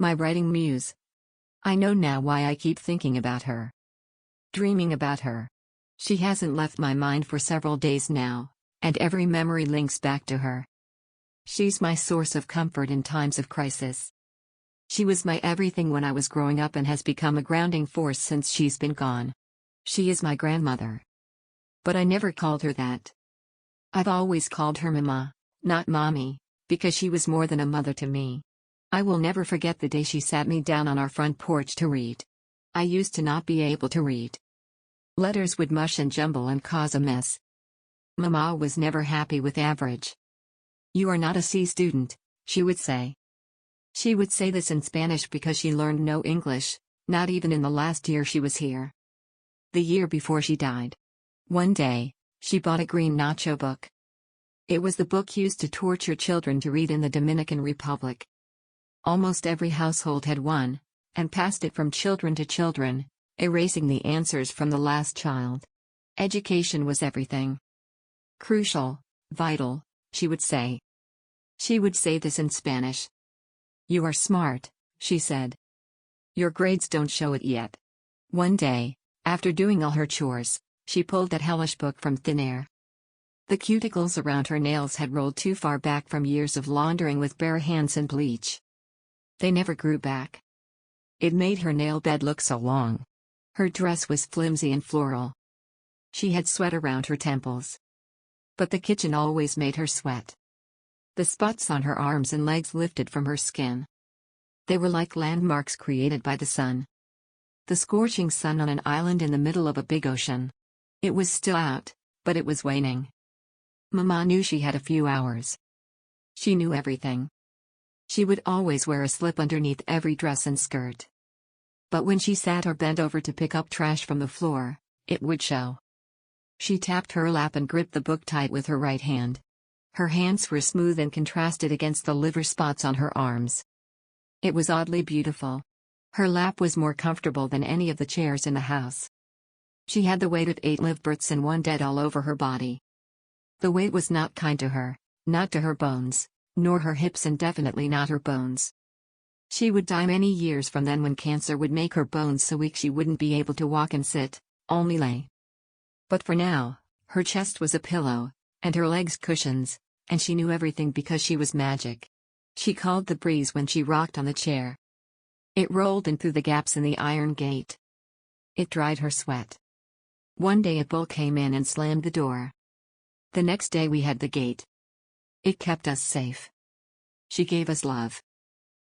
My writing muse. I know now why I keep thinking about her. Dreaming about her. She hasn't left my mind for several days now, and every memory links back to her. She's my source of comfort in times of crisis. She was my everything when I was growing up and has become a grounding force since she's been gone. She is my grandmother. But I never called her that. I've always called her Mama, not Mommy, because she was more than a mother to me. I will never forget the day she sat me down on our front porch to read. I used to not be able to read. Letters would mush and jumble and cause a mess. Mama was never happy with average. "You are not a C student," she would say. She would say this in Spanish because she learned no English, not even in the last year she was here. The year before she died. One day, she bought a green nacho book. It was the book used to torture children to read in the Dominican Republic. Almost every household had one, and passed it from children to children, erasing the answers from the last child. Education was everything. Crucial, vital, she would say. She would say this in Spanish. "You are smart," she said. "Your grades don't show it yet." One day, after doing all her chores, she pulled that hellish book from thin air. The cuticles around her nails had rolled too far back from years of laundering with bare hands and bleach. They never grew back. It made her nail bed look so long. Her dress was flimsy and floral. She had sweat around her temples. But the kitchen always made her sweat. The spots on her arms and legs lifted from her skin. They were like landmarks created by the sun. The scorching sun on an island in the middle of a big ocean. It was still out, but it was waning. Mama knew she had a few hours. She knew everything. She would always wear a slip underneath every dress and skirt. But when she sat or bent over to pick up trash from the floor, it would show. She tapped her lap and gripped the book tight with her right hand. Her hands were smooth and contrasted against the liver spots on her arms. It was oddly beautiful. Her lap was more comfortable than any of the chairs in the house. She had the weight of 8 live births and 1 dead all over her body. The weight was not kind to her, not to her bones, nor her hips, and definitely not her bones. She would die many years from then when cancer would make her bones so weak she wouldn't be able to walk and sit, only lay. But for now, her chest was a pillow, and her legs cushions, and she knew everything because she was magic. She called the breeze when she rocked on the chair. It rolled in through the gaps in the iron gate. It dried her sweat. One day a bull came in and slammed the door. The next day we had the gate. It kept us safe. She gave us love.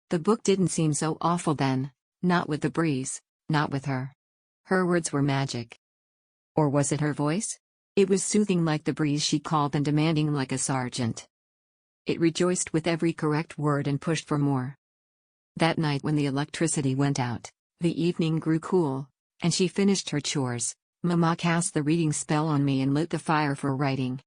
The book didn't seem so awful then, not with the breeze, not with her. Her words were magic. Or was it her voice? It was soothing like the breeze she called and demanding like a sergeant. It rejoiced with every correct word and pushed for more. That night when the electricity went out, the evening grew cool, and she finished her chores. Mama cast the reading spell on me and lit the fire for writing.